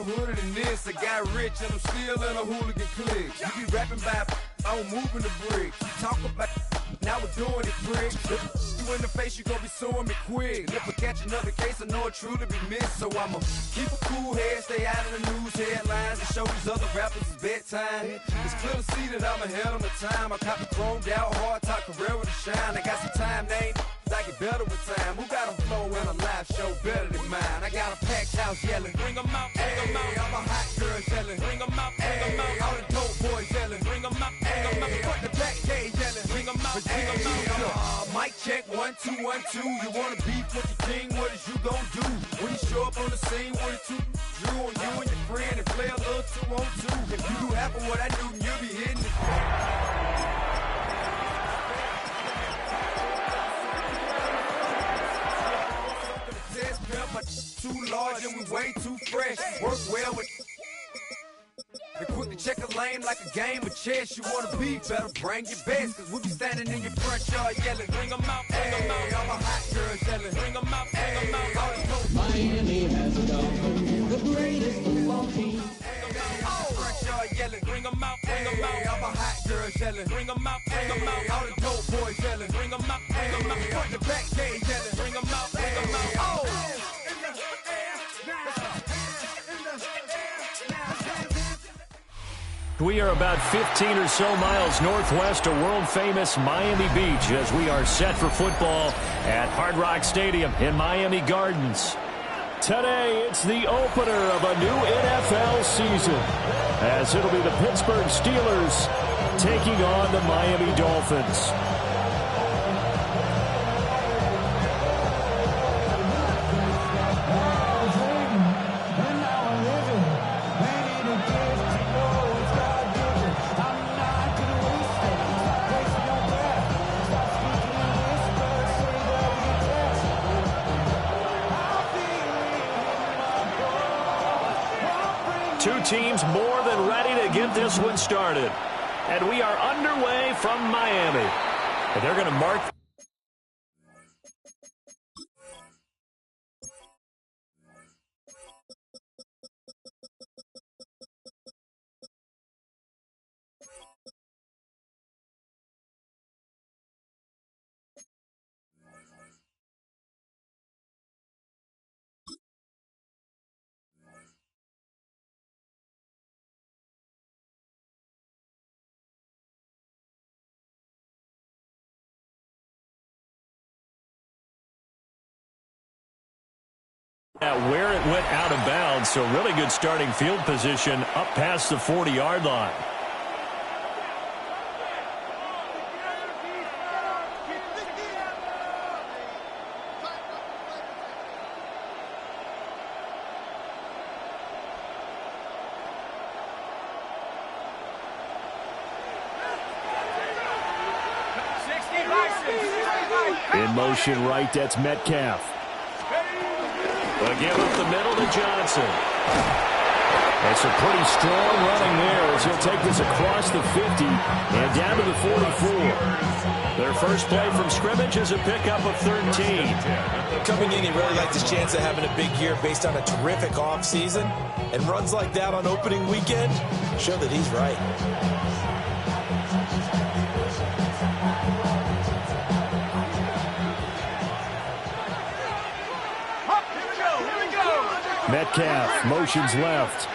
hooded than this. I got rich and I'm still in a hooligan clique. You be rapping by I'm moving the bricks. You talk about now we're doing it, prick. You in the face, you gon' be suing me quick. If I catch another case, I know it truly be missed. So I'ma keep a cool head, stay out of the news headlines, and show these other rappers it's bedtime. It's clear to see that I'm ahead of my time. I cop the chromed out, hard top career with a shine. I got some time, name. I get better with time. Who got a flow and a live show better than mine? I got a packed house yelling, bring 'em out, bring 'em out. I'm a hot girl yelling, bring 'em out, bring 'em out. All the dope boys yelling, bring 'em out, bring 'em out. Front the back gate yelling, bring 'em out, bring 'em out. Mic check 1 2 1 2. You wanna beef with the king? What is you gon' do when you show up on the scene? What is you drew on you and your friend and play a little 2 on 2? If you do half of what I do, you'll be hitting it. Too large and we way too fresh. Work well with and quick to check a lane like a game of chess. You wanna be better, bring your best. Cause we'll be standing in your front yard yelling, bring 'em out, bring 'em out. All my hot girls yelling, bring 'em out, bring 'em out. All the dope Miami has a Dolphins, the greatest football team. Front yard yelling, bring 'em out, bring 'em out. All my hot girls yelling, bring 'em out, bring 'em out. All the dope boys yelling, bring 'em out, bring 'em out. Front the back gate yelling, bring 'em out, bring 'em out. Oh! We are about 15 or so miles northwest of world-famous Miami Beach as we are set for football at Hard Rock Stadium in Miami Gardens. Today, it's the opener of a new NFL season as it'll be the Pittsburgh Steelers taking on the Miami Dolphins. Two teams more than ready to get this one started. And we are underway from Miami. And they're going to mark. Where it went out of bounds, so really good starting field position up past the 40-yard line. In motion right, that's Metcalf. They'll give up the middle to Johnson. That's a pretty strong running there as he'll take this across the 50 and down to the 44. Their first play from scrimmage is a pickup of 13. Coming in, he really liked his chance of having a big year based on a terrific offseason. And runs like that on opening weekend show that he's right. Metcalf motions left.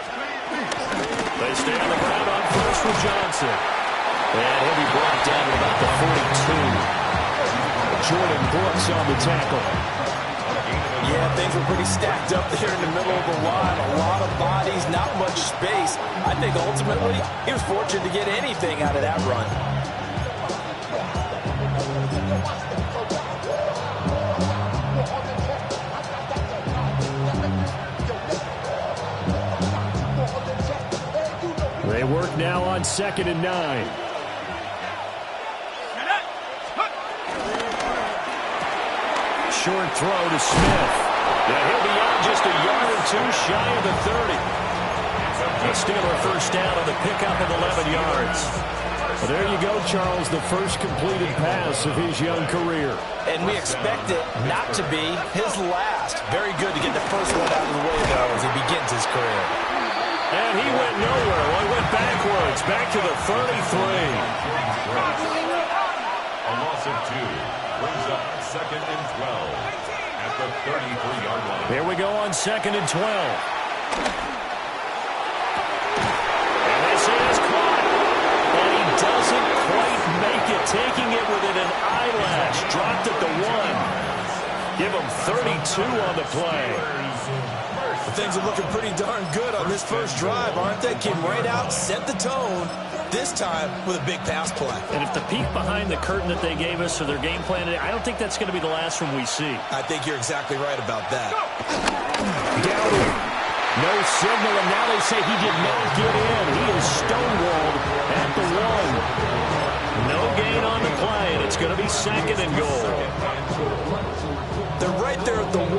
They stay on the ground on first with Johnson. And he'll be brought down to about the 42. Jordan Brooks on the tackle. Yeah, things were pretty stacked up there in the middle of the line. A lot of bodies, not much space. I think ultimately he was fortunate to get anything out of that run. They work now on 2nd and 9. Short throw to Smith. Yeah, he'll be out just a yard or two shy of the 30. A Steeler first down on the pickup of 11 yards. Well, there you go, Charles, the first completed pass of his young career. And we expect it not to be his last. Very good to get the first one out of the way, though, as he begins his career. And he went nowhere. Well, he went backwards, back to the 33. A loss of 2 brings up 2nd and 12 at the 33-yard line. Here we go on 2nd and 12. And this is caught. And he doesn't quite make it, taking it within an eyelash. Dropped at the 1. Give him 32 on the play. Things are looking pretty darn good on this first drive, aren't they? Came right out, set the tone, this time with a big pass play. And if the peek behind the curtain that they gave us or their game plan, I don't think that's going to be the last one we see. I think you're exactly right about that. Dowdy. No signal, and now they say he did not get in. He is stonewalled at the 1. No gain on the play, and it's going to be 2nd and goal. They're right there at the 1.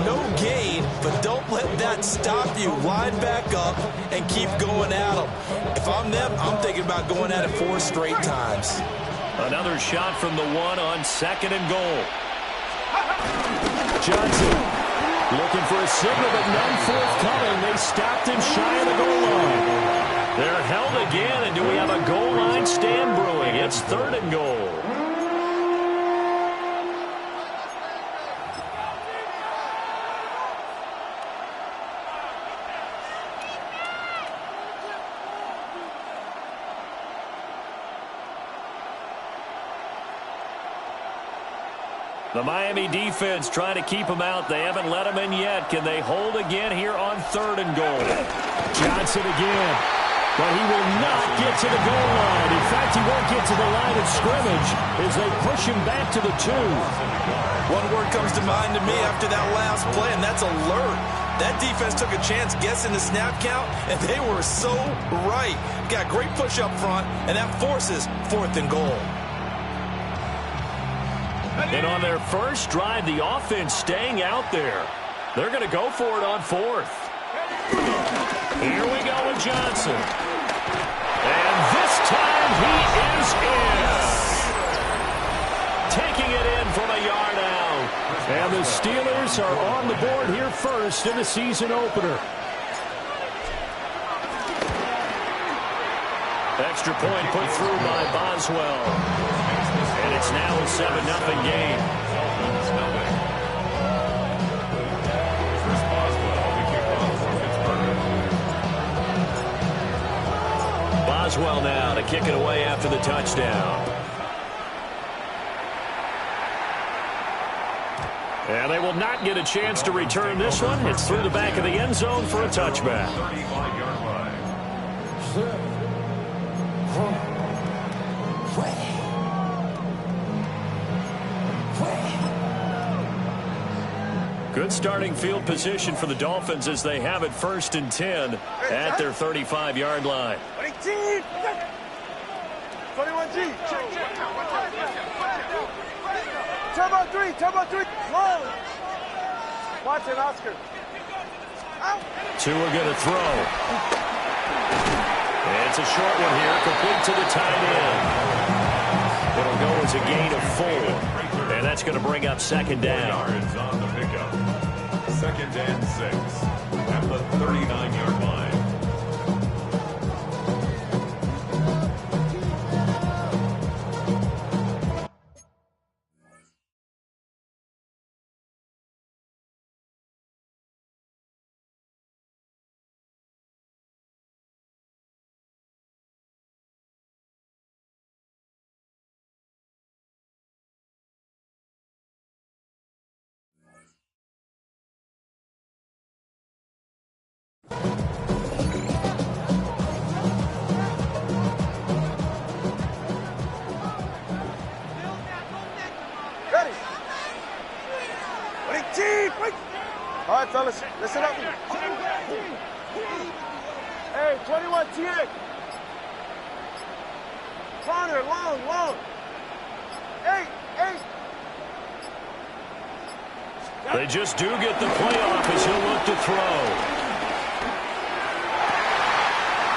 No gain, but don't let that stop you. Line back up and keep going at them. If I'm them, I'm thinking about going at it 4 straight times. Another shot from the 1 on 2nd and goal. Johnson looking for a signal, but none forthcoming. They stopped him shy of the goal line. They're held again, and do we have a goal line stand brewing? It's 3rd and goal. The Miami defense trying to keep him out. They haven't let him in yet. Can they hold again here on 3rd and goal? Johnson again. But he will not get to the goal line. In fact, he won't get to the line of scrimmage as they push him back to the 2. One word comes to mind to me after that last play, and that's alert. That defense took a chance guessing the snap count, and they were so right. Got great push up front, and that forces 4th and goal. And on their first drive, the offense staying out there. They're going to go for it on 4th. Here we go with Johnson. And this time he is in. Taking it in from a yard out. And the Steelers are on the board here first in the season opener. Extra point put through by Boswell. And it's now a 7-0 game. Boswell now to kick it away after the touchdown. And they will not get a chance to return this one. It's through the back of the end zone for a touchback. 35-yard line. Good starting field position for the Dolphins as they have it 1st and 10 at their 35-yard line. 21G. Turbo 3. Long. Watch it, Oscar. 2 are going to throw. And it's a short one here, complete to the tight end. It'll go as a gain of 4. And that's going to bring up 2nd down. Yards on the pickup. 2nd and 6 at the 39-yard line. Ready. Wait. All right, fellas, listen up. Hey, 21 TA. Corner, long. 8. They just do get the playoff as he'll look to throw.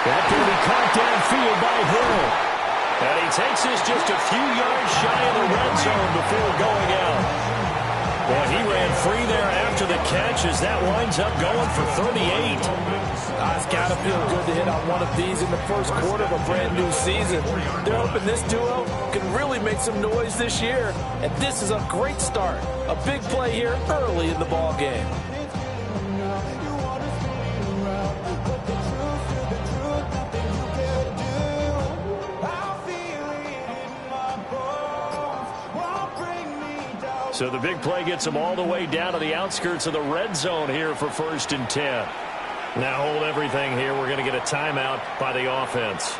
That can be caught downfield by Hill. And he takes this just a few yards shy of the red zone before going out. Well, he ran free there after the catch as that winds up going for 38. It's got to feel good to hit on one of these in the first quarter of a brand new season. They're hoping this duo can really make some noise this year. And this is a great start. A big play here early in the ball game. So the big play gets them all the way down to the outskirts of the red zone here for 1st and 10. Now hold everything here. We're going to get a timeout by the offense.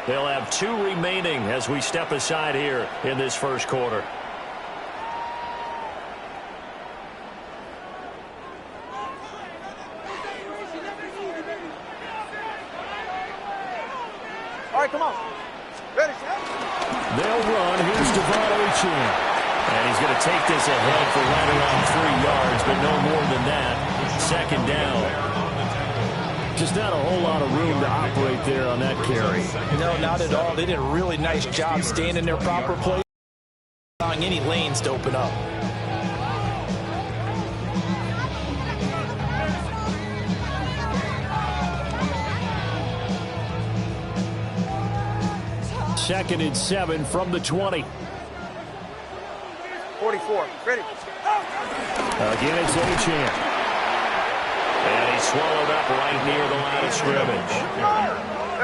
They'll have 2 remaining as we step aside here in this first quarter. All right, come on. Ready, They'll run. Here's Devon. And he's going to take this ahead for right around 3 yards, but no more than that. 2nd down. Just not a whole lot of room to operate there on that carry. No, not at all. They did a really nice job staying in their proper place, allowing any lanes to open up. Second and 7 from the 20. 44. Ready. Again, it's Achane. And he's swallowed up right near the line of scrimmage.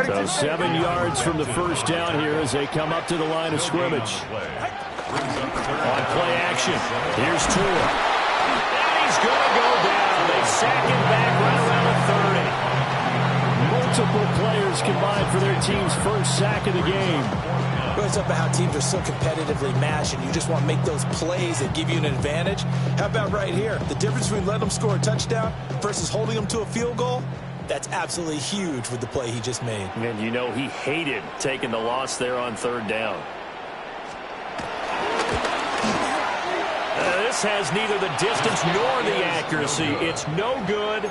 So 7 yards from the first down here as they come up to the line of scrimmage. On play action, here's Tua. And he's going to go down. They sack him back right around the 30. Multiple players combined for their team's first sack of the game. It's up about how teams are so competitively matched, and you just want to make those plays that give you an advantage. How about right here? The difference between letting them score a touchdown versus holding them to a field goal, that's absolutely huge with the play he just made. And you know he hated taking the loss there on 3rd down. This has neither the distance nor the accuracy. It's no good,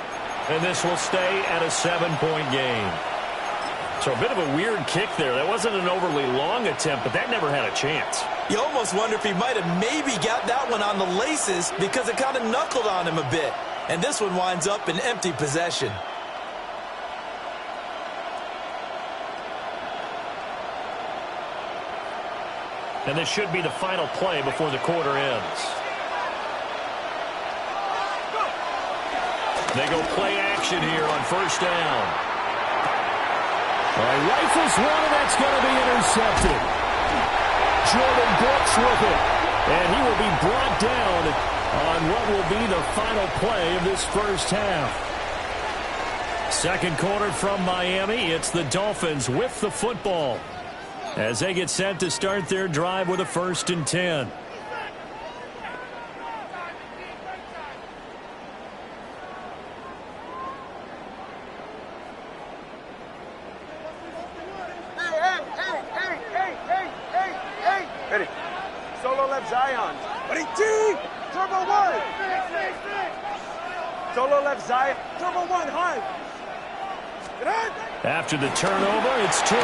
and this will stay at a 7-point game. So a bit of a weird kick there. That wasn't an overly long attempt, but that never had a chance. You almost wonder if he might have maybe got that one on the laces because it kind of knuckled on him a bit. And this one winds up in empty possession. And this should be the final play before the quarter ends. They go play action here on 1st down. Rifles one, and that's going to be intercepted. Jordan Brooks with it. And he will be brought down on what will be the final play of this first half. 2nd quarter from Miami. It's the Dolphins with the football as they get set to start their drive with a 1st and 10. Ready. Solo left Zion. Ready, T. Turbo 1. Solo left Zion. Turbo 1, high. After the turnover, it's Tua.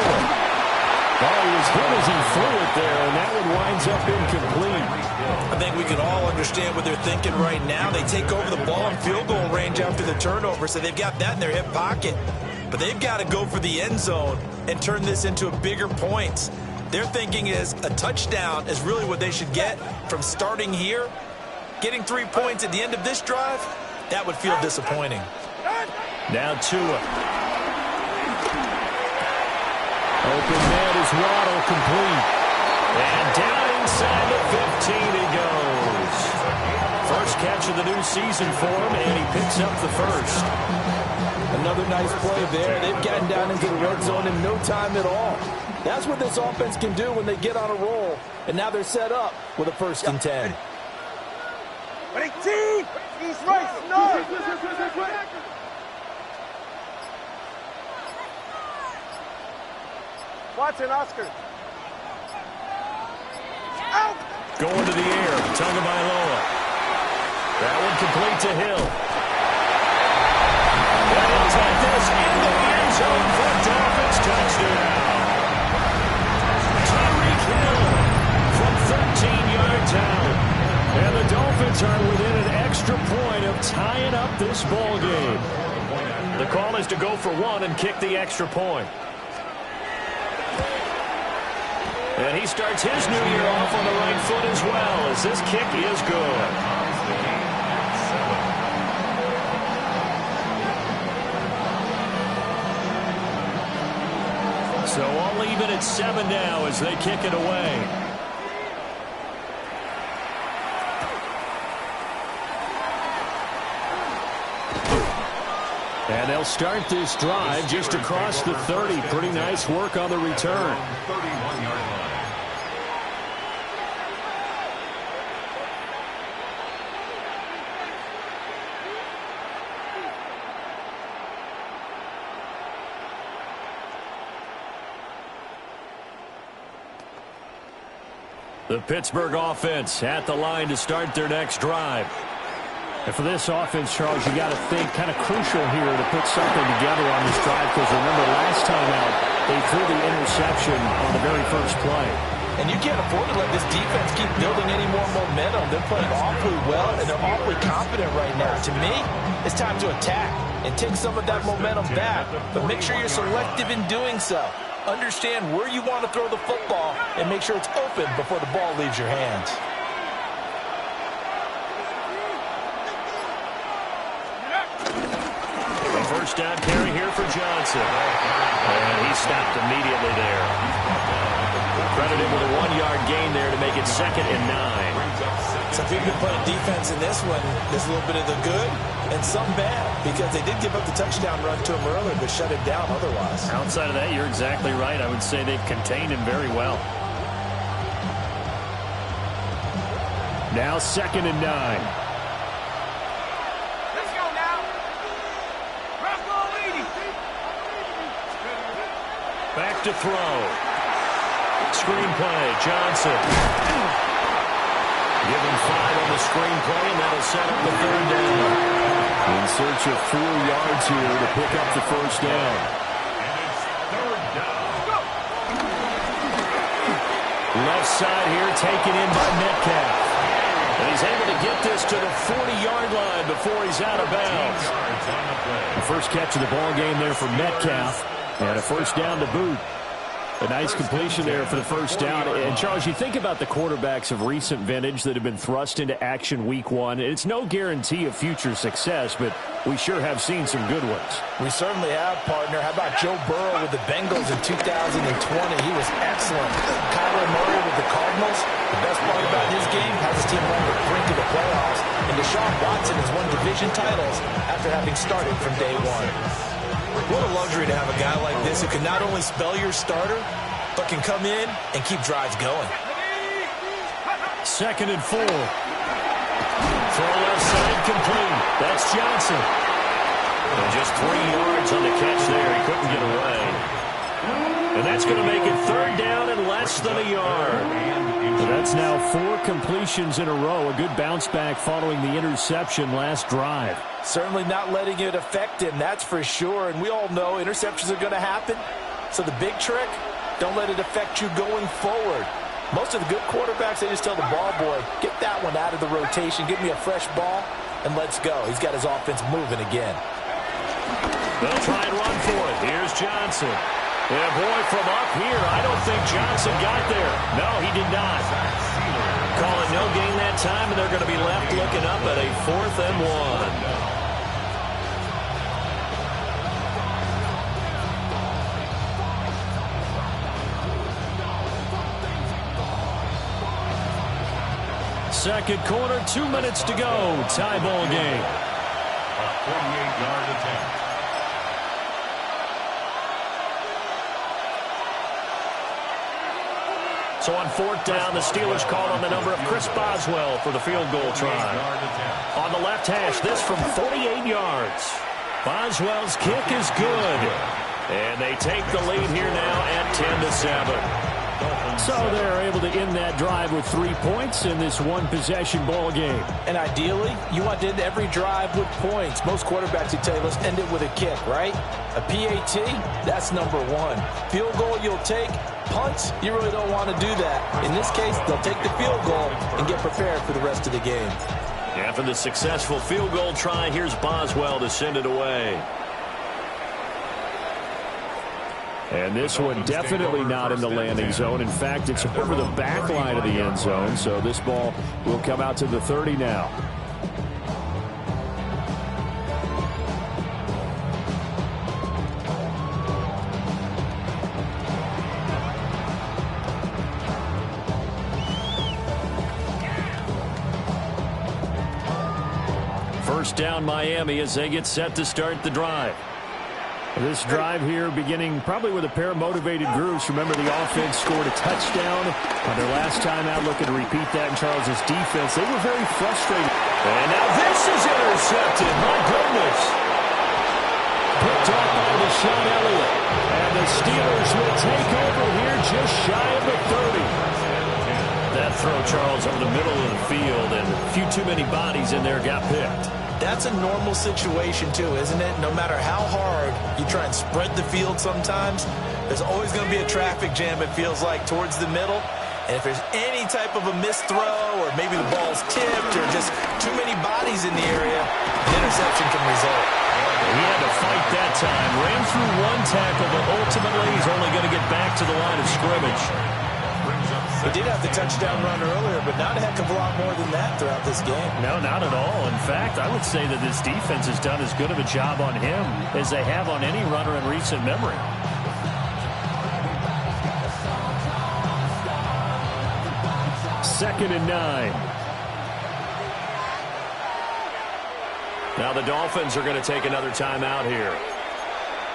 Oh, he was hit as he threw it there, and that one winds up incomplete. I think we can all understand what they're thinking right now. They take over the ball in field goal range after the turnover, so they've got that in their hip pocket. But they've got to go for the end zone and turn this into a bigger points. Their thinking is a touchdown is really what they should get from starting here. Getting 3 points at the end of this drive, that would feel disappointing. Now Tua. Open man is Waddle, complete. And down inside the 15 he goes. First catch of the new season for him, and he picks up the first. Another nice play there. They've gotten down into the red zone in no time at all. That's what this offense can do when they get on a roll. And now they're set up with a 1st and 10. Ready, T. East right, no. Watson, Oscar. Out. Going to the air, Tagovailoa. That one complete to Hill. And he'll take this into the end zone for a Dolphins touchdown. Tyreek Hill from 13 yards out. And the Dolphins Birds are within an extra point of tying up this ball game. The call is to go for one and kick the extra point. And he starts his new year off on the right foot as well, as this kick is good. So all even at 7 now as they kick it away. And they'll start this drive just across the 30. Pretty nice work on the return. 31-yard line. The Pittsburgh offense at the line to start their next drive. And for this offense, Charles, you got to think kind of crucial here to put something together on this drive, because remember last time out they threw the interception on the very first play. And you can't afford to let this defense keep building any more momentum. They're playing awfully well, and they're awfully confident right now. To me, it's time to attack and take some of that momentum back, but make sure you're selective in doing so. Understand where you want to throw the football and make sure it's open before the ball leaves your hands. A first down carry here for Johnson. And he stopped immediately there. Credited with a 1-yard gain there to make it 2nd and 9. Some people have been playing defense in this one. There's a little bit of the good and some bad, because they did give up the touchdown run to him earlier, but shut it down otherwise. Outside of that, you're exactly right. I would say they've contained him very well. Now 2nd and 9. Let's go now. Back to throw. Screenplay, Johnson. Give him 5 on the screenplay, and that'll set up the 3rd down. In search of 4 yards here to pick up the first down. And it's 3rd down. Left side here taken in by Metcalf. And he's able to get this to the 40-yard line before he's out of bounds. The first catch of the ball game there for Metcalf. And a first down to boot. A nice completion there for the first down. And, Charles, you think about the quarterbacks of recent vintage that have been thrust into action week 1. It's no guarantee of future success, but we sure have seen some good ones. We certainly have, partner. How about Joe Burrow with the Bengals in 2020? He was excellent. Kyler Murray with the Cardinals. The best part about his game, has his team on the brink of the playoffs. And Deshaun Watson has won division titles after having started from day 1. What a luxury to have a guy like this who can not only spell your starter, but can come in and keep drives going. 2nd and 4. Throw left side complete. That's Johnson. And just 3 yards on the catch there. He couldn't get away. And that's going to make it 3rd down and less than a yard. So that's now 4 completions in a row. A good bounce back following the interception last drive. Certainly not letting it affect him, that's for sure. And we all know interceptions are going to happen. So the big trick, don't let it affect you going forward. Most of the good quarterbacks, they just tell the ball boy, get that one out of the rotation, give me a fresh ball, and let's go. He's got his offense moving again. They'll try and run for it. Here's Johnson. Yeah, boy, from up here, I don't think Johnson got there. No, he did not. Call it no gain that time, and they're going to be left looking up at a 4th and 1. Second quarter, 2 minutes to go. Tie ball game. A 48-yard attempt. So on 4th down, the Steelers call on the number of Chris Boswell for the field goal try. On the left hash, this from 48 yards. Boswell's kick is good. And they take the lead here now at 10-7. So they're able to end that drive with 3 points in this one-possession ball game. And ideally, you want to end every drive with points. Most quarterbacks would tell you, let's end it with a kick, right? A PAT, that's number 1. Field goal you'll take. Punts, you really don't want to do that. In this case, they'll take the field goal and get prepared for the rest of the game. After the successful field goal try, here's Boswell to send it away. And this one definitely not in the landing zone. In fact, it's over the back line of the end zone, so this ball will come out to the 30 now. First down Miami as they get set to start the drive. This drive here beginning probably with a pair of motivated groups. Remember, the offense scored a touchdown on their last time out, looking to repeat that in Charles's defense. They were very frustrated. And now this is intercepted. My goodness. Picked up by Deshaun Elliott. And the Steelers will take over here just shy of the 30. That throw, Charles, over the middle of the field, and a few too many bodies in there got picked. That's a normal situation, too, isn't it? No matter how hard you try and spread the field sometimes, there's always going to be a traffic jam, it feels like, towards the middle. And if there's any type of a missed throw or maybe the ball's tipped or just too many bodies in the area, the interception can result. He had to fight that time. Ran through one tackle, but ultimately he's only going to get back to the line of scrimmage. He did have the touchdown run earlier, but not a heck of a lot more than that throughout this game. No, not at all. In fact, I would say that this defense has done as good of a job on him as they have on any runner in recent memory. Second and 9. Now the Dolphins are going to take another timeout here,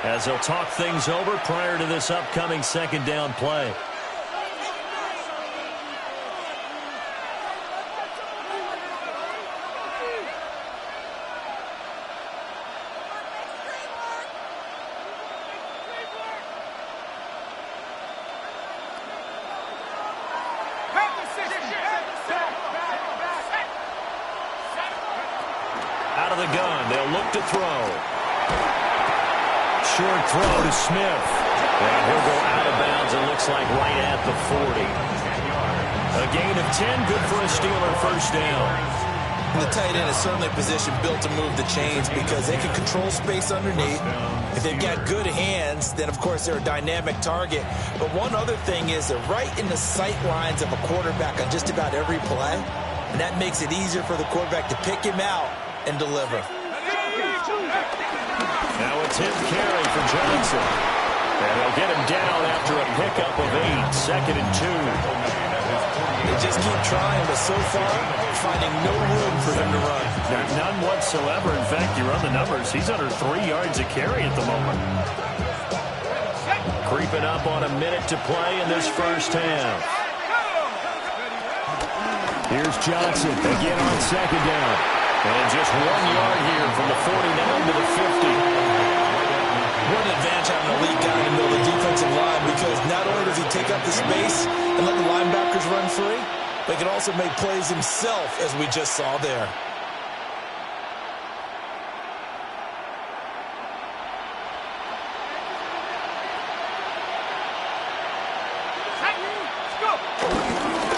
as they'll talk things over prior to this upcoming second down play. Out of the gun, they'll look to throw. Short throw to Smith. And he'll go out of bounds, and looks like right at the 40. A gain of 10, good for a Steeler first down. And the tight end is certainly a position built to move the chains because they can control space underneath. If they've got good hands, then of course they're a dynamic target. But one other thing is they're right in the sight lines of a quarterback on just about every play. And that makes it easier for the quarterback to pick him out and deliver. Now it's his carry for Johnson. And they'll get him down after a pickup of 8. Second and 2. They just keep trying, but so far, finding no room for him to run. None whatsoever. In fact, you run the numbers, he's under 3 yards a carry at the moment. Creeping up on a minute to play in this first half. Here's Johnson again on second down. And just 1 yard here from the 49 to the 50. What an advantage having an elite guy in the middle of the defensive line, because not only does he take up the space and let the linebackers run free, but he can also make plays himself, as we just saw there.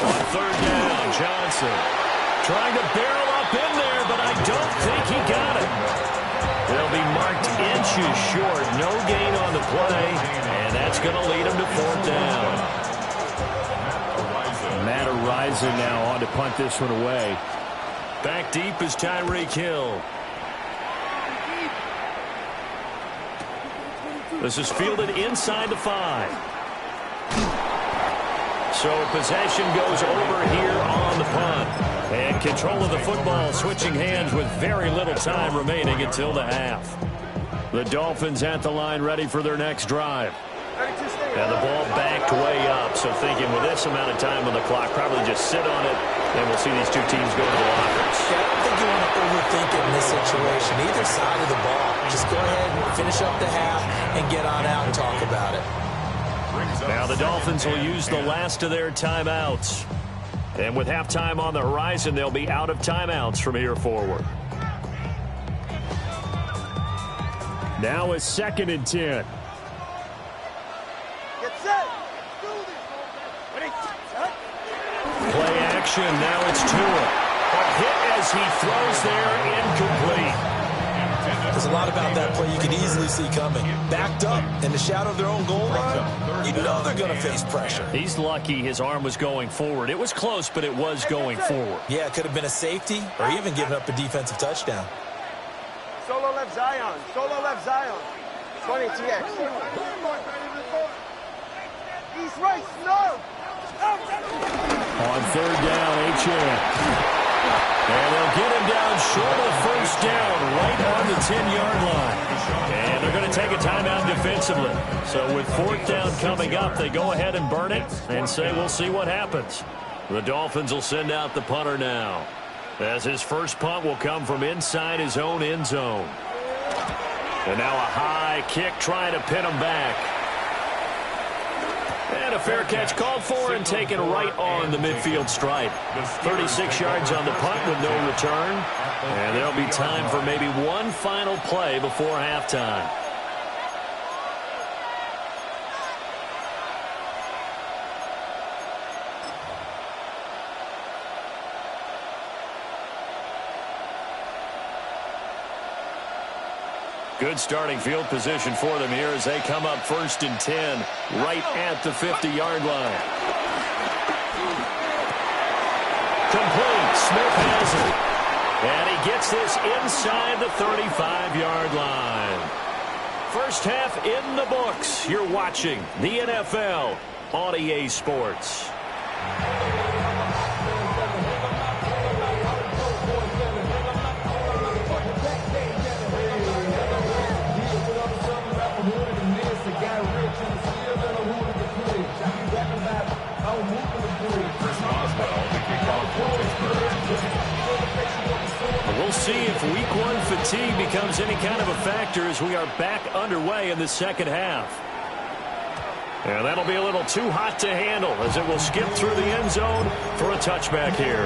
On third down, Johnson trying to barrel up in there, but I don't think he got it. They'll be marked inches short. No gain on the play, and that's going to lead him to fourth down. Matt Araiza now on to punt this one away. Back deep is Tyreek Hill. This is fielded inside the 5. So possession goes over here on the punt. And control of the football switching hands with very little time remaining until the half. The Dolphins at the line ready for their next drive. And the ball backed way up. So thinking with this amount of time on the clock, probably just sit on it, and we'll see these two teams go to the lockers. Yeah, I don't think you want to overthink it in this situation. Either side of the ball. Just go ahead and finish up the half and get on out and talk about it. Now the Dolphins will use the last of their timeouts. And with halftime on the horizon, they'll be out of timeouts from here forward. Now it's second and 10. Play action. Now it's Tua. A hit as as he throws there incomplete. There's a lot about that play you can easily see coming. Backed up in the shadow of their own goal line, you know they're going to face pressure. He's lucky his arm was going forward. It was close, but it was going forward. Yeah, it could have been a safety or even given up a defensive touchdown. Solo left Zion. Solo left Zion. 20 TX. East right, snow. On third down, H.A. And they'll get him down short of first down, right on the 10-yard line. And they're going to take a timeout defensively. So with fourth down coming up, they go ahead and burn it and say we'll see what happens. The Dolphins will send out the punter now, as his first punt will come from inside his own end zone. And now a high kick trying to pin him back. And a fair catch called for and taken right on the midfield stripe. 36 yards on the punt with no return. And there'll be time for maybe one final play before halftime. Good starting field position for them here as they come up 1st and 10, right at the 50-yard line. Complete. Smith has it. And he gets this inside the 35-yard line. First half in the books. You're watching the NFL on EA Sports. We'll see if week one fatigue becomes any kind of a factor as we are back underway in the second half. And that'll be a little too hot to handle as it will skip through the end zone for a touchback here.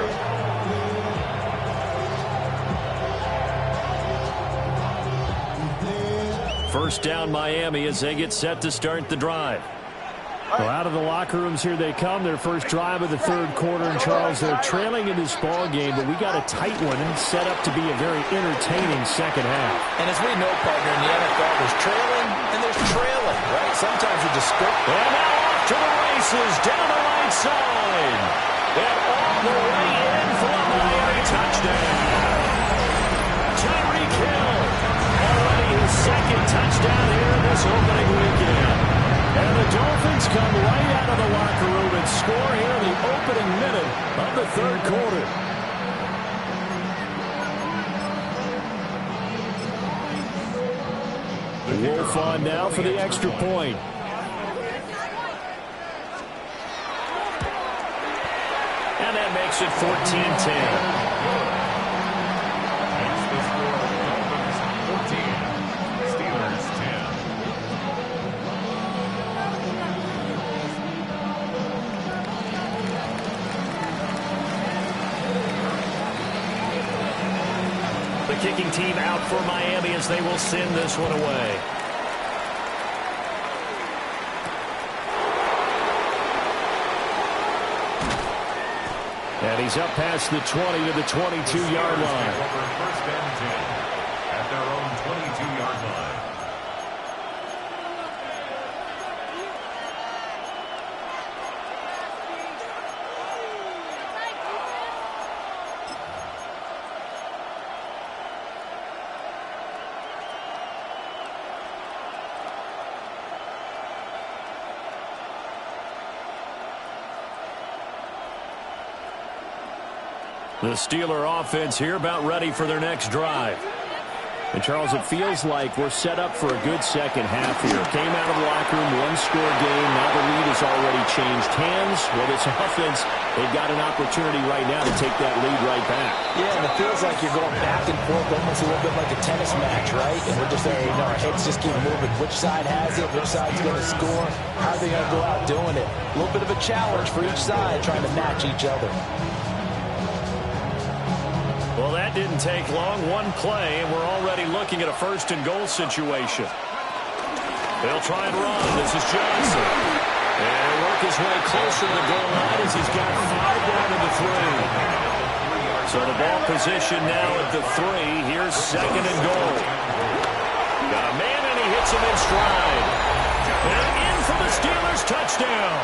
First down Miami as they get set to start the drive. Well, out of the locker rooms here they come. Their first drive of the third quarter. And, Charles, they're trailing in this ball game, but we got a tight one and set up to be a very entertaining second half. And as we know, partner, in the NFL, there's trailing and there's trailing, right? Sometimes you just score. And now off to the races, down the right side. And all the way in for a Miami touchdown. Tyreek Hill, already his second touchdown here in this opening weekend. And the Dolphins come right out of the locker room and score here in the opening minute of the third quarter. Wolf on now for the extra point. And that makes it 14-10. Kicking team out for Miami as they will send this one away. And he's up past the 20 to the 22-yard line. First and 10 at their own 22-yard line. The Steeler offense here about ready for their next drive. And, Charles, it feels like we're set up for a good second half here. Came out of the locker room, one-score game. Now the lead has already changed hands. Well, this offense, they've got an opportunity right now to take that lead right back. Yeah, and it feels like you're going back and forth almost a little bit like a tennis match, right? And we're just saying, our heads just keep moving. Which side has it? Which side's going to score? How are they going to go out doing it? A little bit of a challenge for each side trying to match each other. Well, that didn't take long. One play, and we're already looking at a first-and-goal situation. They'll try and run. This is Johnson. And he'll work his way closer to the goal line as he's got 5 down to the 3. So the ball position now at the 3. Here's second and goal. Got a man, and he hits him in stride. And in for the Steelers touchdown.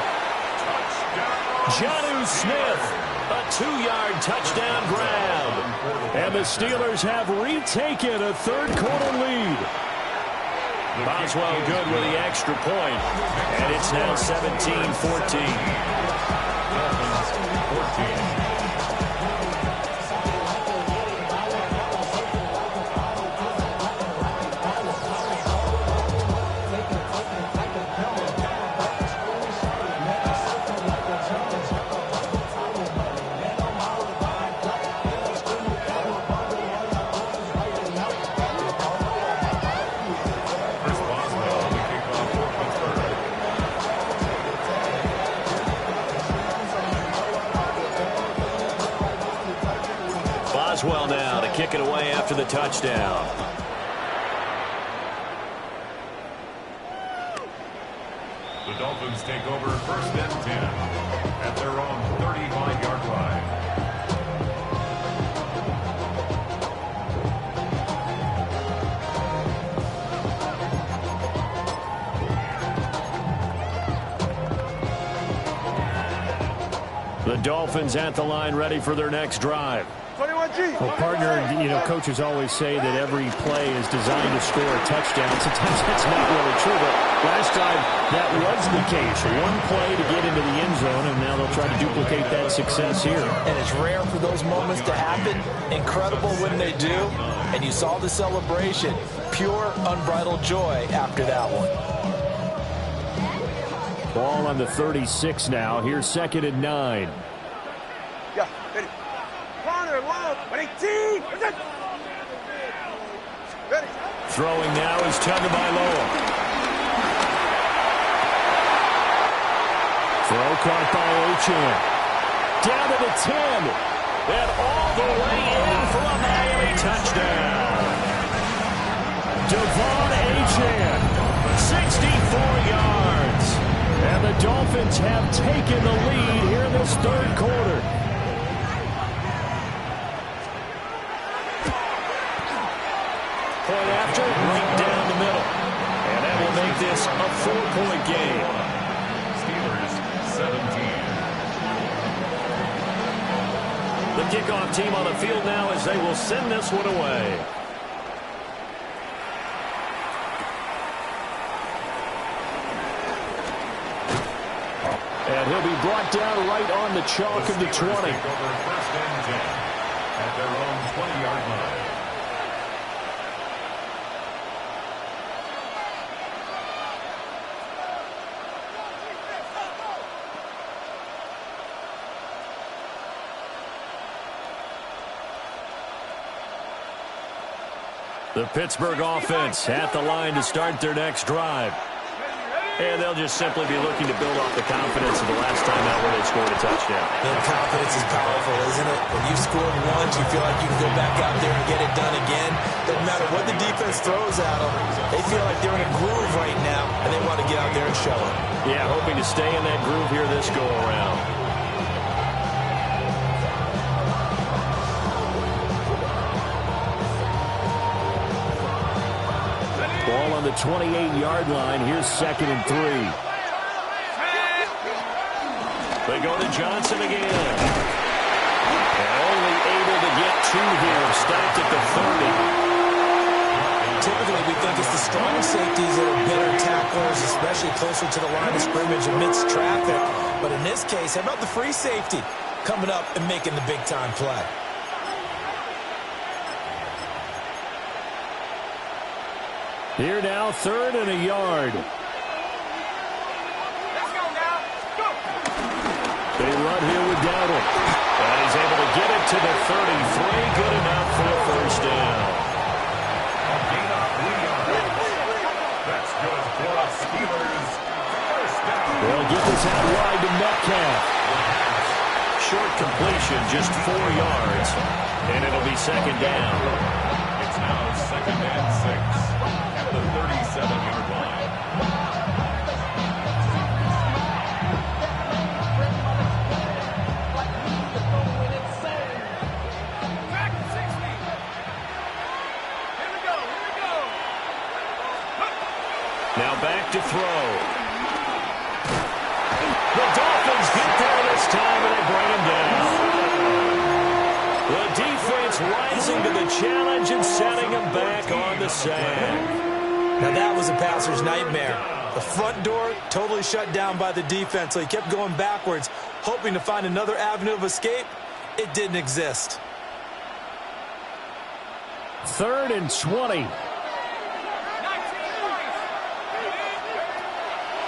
Jonnu Smith, a 2-yard touchdown grab. And the Steelers have retaken a third-quarter lead. Boswell good with the extra point. And it's now 17-14. Boswell now to kick it away after the touchdown. The Dolphins take over first and 10 at their own 35-yard line. The Dolphins at the line, ready for their next drive. Well, partner, coaches always say that every play is designed to score a touchdown. Sometimes that's not really true, but last time that was the case. One play to get into the end zone, and now they'll try to duplicate that success here. And it's rare for those moments to happen. Incredible when they do. And you saw the celebration. Pure, unbridled joy after that one. Ball on the 36 now. Here's second and 9. Yeah, ready. Corner, long, 18. Ready. Throwing now is Tagovailoa. Throw caught by Achane. Down to the 10. And all the way in for a Miami touchdown. Devon Achane, 64 yards. And the Dolphins have taken the lead here in this third quarter. Point after, right down the middle. And that will make this a 4-point game. Steelers 17. The kickoff team on the field now as they will send this one away. And he'll be brought down right on the chalk of the 20. Take over first and 10 at their own 20-yard line. The Pittsburgh offense at the line to start their next drive. And they'll just simply be looking to build off the confidence of the last time out where they scored a touchdown. And confidence is powerful, isn't it? When you've scored once, you feel like you can go back out there and get it done again. Doesn't matter what the defense throws at them. They feel like they're in a groove right now, and they want to get out there and show it. Yeah, hoping to stay in that groove here this go-around. Ball on the 28-yard line. Here's second and 3. They go to Johnson again. And only able to get 2 here. Stopped at the 30. Typically, we think it's the strong safeties that are better tacklers, especially closer to the line of scrimmage amidst traffic. But in this case, how about the free safety coming up and making the big-time play? Here now, third and a yard. Let's go now. Go. They run here with Dowdle. And he's able to get it to the 33. Good enough for a first down. That's good for the Steelers. First down. They'll get this out wide to Metcalf. Short completion, just 4 yards. And it'll be second down. It's now second and 6 at the 37-yard line. Now back to throw. The Dolphins get there this time, and they bring him down. The defense rising to the challenge and setting him back on the sack. Now that was a passer's nightmare. The front door totally shut down by the defense, so he kept going backwards, hoping to find another avenue of escape. It didn't exist. 3rd and 20.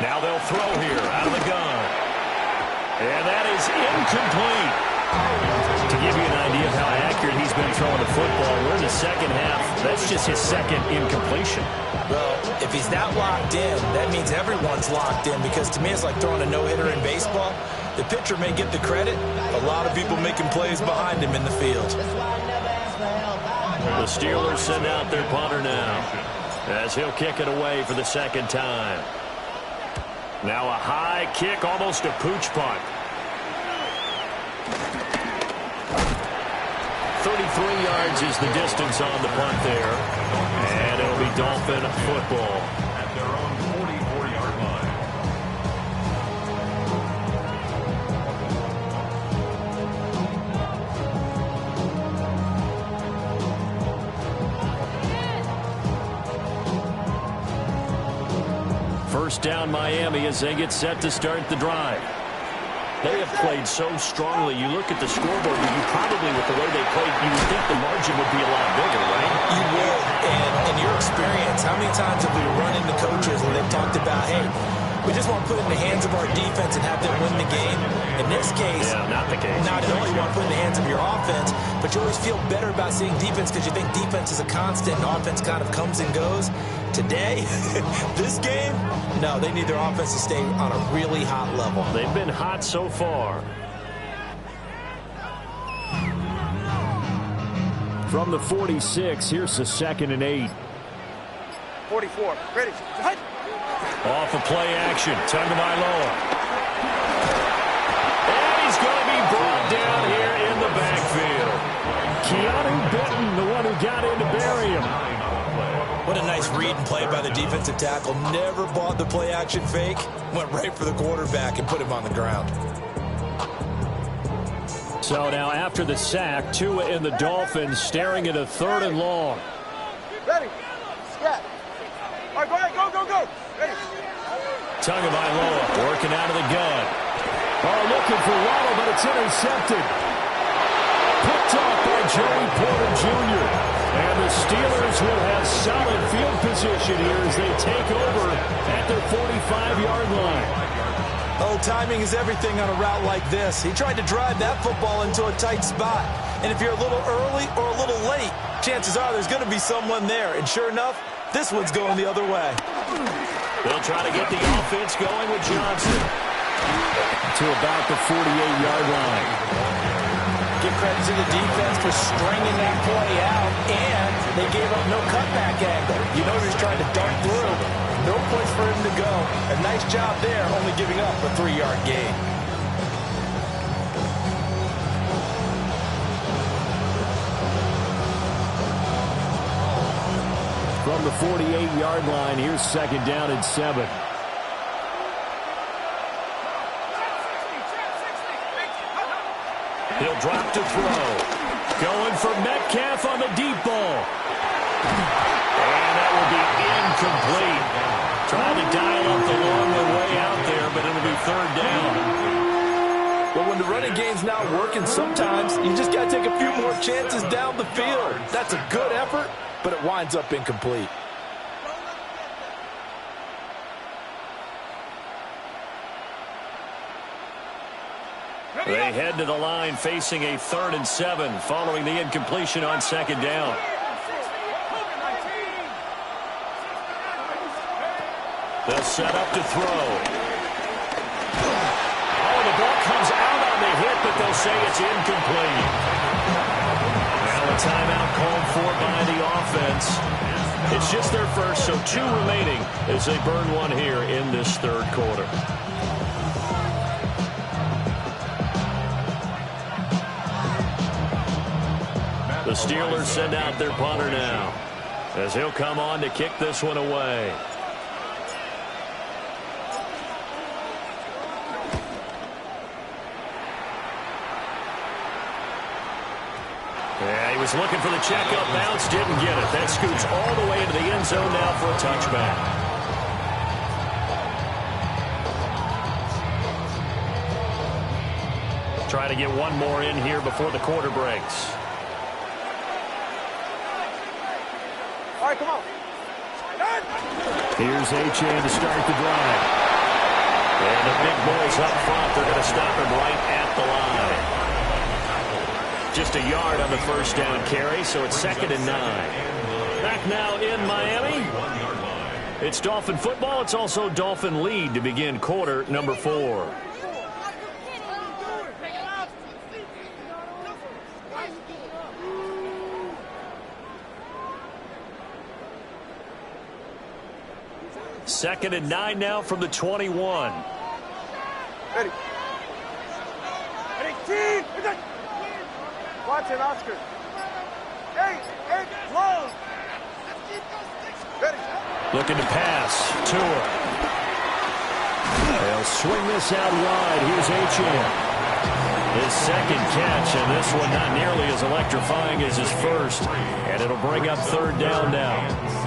Now they'll throw here out of the gun. And that is incomplete. To give you an idea of how accurate he's been throwing the football, we're in the second half. That's just his second incompletion. Well, if he's that locked in, that means everyone's locked in, because to me it's like throwing a no-hitter in baseball. The pitcher may get the credit. A lot of people making plays behind him in the field. The Steelers send out their punter now, as he'll kick it away for the second time. Now a high kick, almost a pooch punt. 33 yards is the distance on the punt there. And it'll be Dolphin football. At their own 44-yard line. First down Miami as they get set to start the drive. They have played so strongly. You look at the scoreboard, you probably, with the way they played, you would think the margin would be a lot bigger, right? You would. And in your experience, how many times have we run into coaches where they've talked about, hey, we just want to put it in the hands of our defense and have them win the game? In this case, not the case. Not only you want to put it in the hands of your offense, but you always feel better about seeing defense because you think defense is a constant and offense kind of comes and goes. Today, this game, no, they need their offense to stay on a really hot level. They've been hot so far. From the 46, here's the 2nd and 8. 44. Ready. Hut. Off of play action. Tagovailoa. And he's going to be brought down here in the backfield. Keanu Benton, the one who got in to bury him. What a nice read and play by the defensive tackle. Never bought the play action fake. Went right for the quarterback and put him on the ground. So now after the sack, Tua and the Dolphins staring at a 3rd and long. Ready. Scat. All right, go ahead. Go, go, go. Ready. Tagovailoa working out of the gun. Oh, looking for Waddle, but it's intercepted. Picked off by Joey Porter Jr. And the Steelers will have solid field position here as they take over at their 45-yard line. Oh, timing is everything on a route like this. He tried to drive that football into a tight spot. And if you're a little early or a little late, chances are there's going to be someone there. And sure enough, this one's going the other way. They'll try to get the offense going with Johnson to about the 48-yard line. Give credit to the defense for stringing that play out, and they gave up no cutback angle. You know he was trying to dart through. No place for him to go. A nice job there, only giving up a 3-yard gain. From the 48-yard line, here's 2nd down and 7. He'll drop to throw. Going for Metcalf on the deep ball. And that will be incomplete. Trying to dial up the long way out there, but it'll be 3rd down. Well, when the running game's not working, sometimes you just got to take a few more chances down the field. That's a good effort, but it winds up incomplete. They head to the line facing a 3rd and 7 following the incompletion on 2nd down. They'll set up to throw. Oh, the ball comes out on the hit, but they'll say it's incomplete. Now a timeout called for by the offense. It's just their first, so 2 remaining as they burn one here in this 3rd quarter. The Steelers send out their punter now, as he'll come on to kick this one away. Yeah, he was looking for the check-up bounce, didn't get it. That scoots all the way into the end zone now for a touchback. Try to get one more in here before the quarter breaks. All right, come on. Here's Achane to start the drive. And the big boys up front, they're going to stop him right at the line. Just a yard on the first down carry, so it's 2nd and 9. Back now in Miami. It's Dolphin football. It's also Dolphin lead to begin quarter number 4. Second and 9 now from the 21. Ready. Ready, team. Watch it, Oscar. Hey, close. Ready. Looking to pass. Tua. They'll swing this out wide. Here's Achane. His second catch, and this one not nearly as electrifying as his first. And it'll bring up 3rd down now.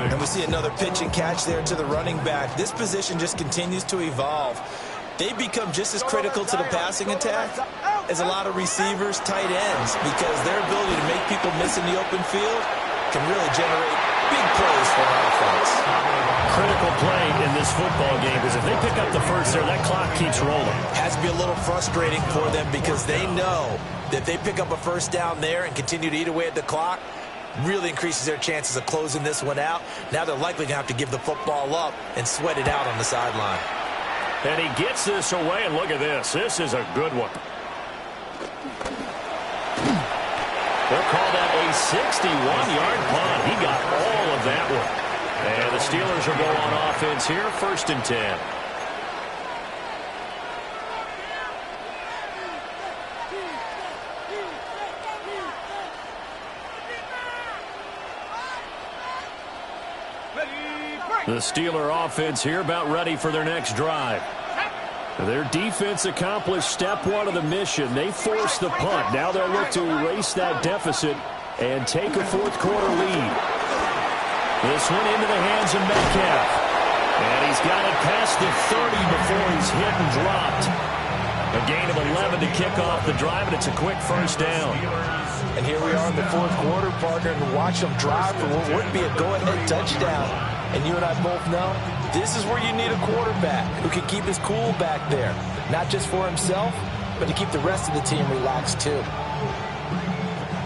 And we see another pitch and catch there to the running back. This position just continues to evolve. They become just as critical to the passing attack as a lot of receivers, tight ends, because their ability to make people miss in the open field can really generate big plays for an offense. Critical play in this football game, because if they pick up the first there, that clock keeps rolling. Has to be a little frustrating for them because they know that if they pick up a first down there and continue to eat away at the clock, really increases their chances of closing this one out. Now they're likely going to have to give the football up and sweat it out on the sideline. And he gets this away, and look at this. This is a good one. They'll call that a 61-yard punt. He got all of that one. And the Steelers will go on offense here, 1st and 10. The Steeler offense here about ready for their next drive. Their defense accomplished step 1 of the mission. They forced the punt. Now they'll look to erase that deficit and take a 4th quarter lead. This one into the hands of Metcalf. And he's got it past the 30 before he's hit and dropped. A gain of 11 to kick off the drive, and it's a quick 1st down. And here we are in the 4th quarter, partner, and watch them drive for what would be a go-ahead touchdown. And you and I both know this is where you need a quarterback who can keep his cool back there. Not just for himself, but to keep the rest of the team relaxed too.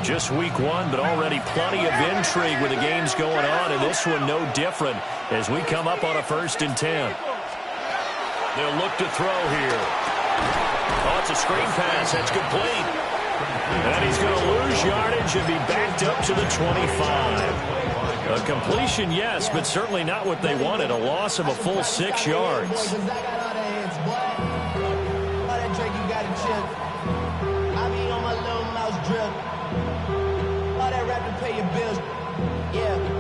Just week 1, but already plenty of intrigue with the games going on, and this one no different as we come up on a 1st and 10. They'll look to throw here. Oh, it's a screen pass. That's complete. And he's going to lose yardage and be backed up to the 25. A completion, yes, but certainly not what they wanted. A loss of a full 6 yards.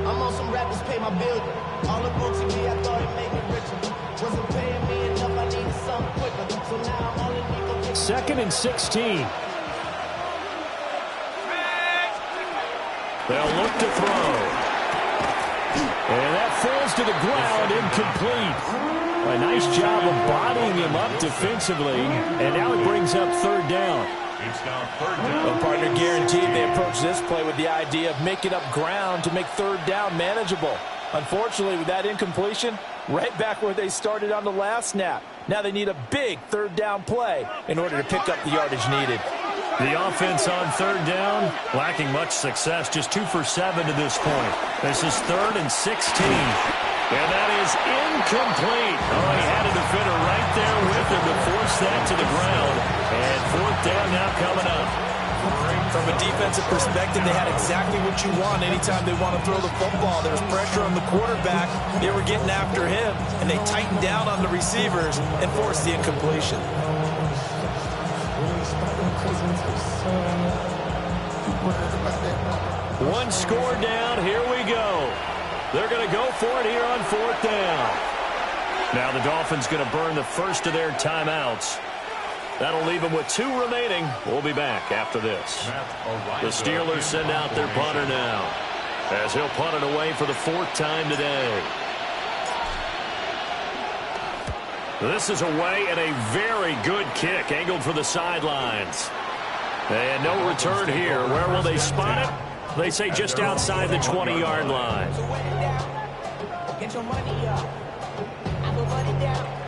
I'm on some rappers pay my bill. All the books in me, I thought it made me richer. Wasn't paying me enough, I needed something quicker. So now I'm only need 2nd and 16. They'll look to throw. And that falls to the ground, incomplete. A nice job of bodying him up defensively, and now it brings up 3rd down. It's now 3rd down. Well, partner, guaranteed they approach this play with the idea of making up ground to make 3rd down manageable. Unfortunately, with that incompletion, right back where they started on the last snap. Now they need a big 3rd down play in order to pick up the yardage needed. The offense on 3rd down, lacking much success, just 2 for 7 to this point. This is 3rd and 16. And that is incomplete. Oh, he had a defender right there with him to force that to the ground. And 4th down now coming up. From a defensive perspective, they had exactly what you want anytime they want to throw the football. There was pressure on the quarterback. They were getting after him, and they tightened down on the receivers and forced the incompletion. One score down. Here we go. They're going to go for it here on 4th down. Now the Dolphins going to burn the first of their timeouts. That'll leave them with 2 remaining. We'll be back after this. The Steelers send out their punter now, as he'll punt it away for the 4th time today. This is away, and a very good kick angled for the sidelines. And no return here. Where will they spot it? They say just outside the 20-yard line. Get your money up. I go run it down.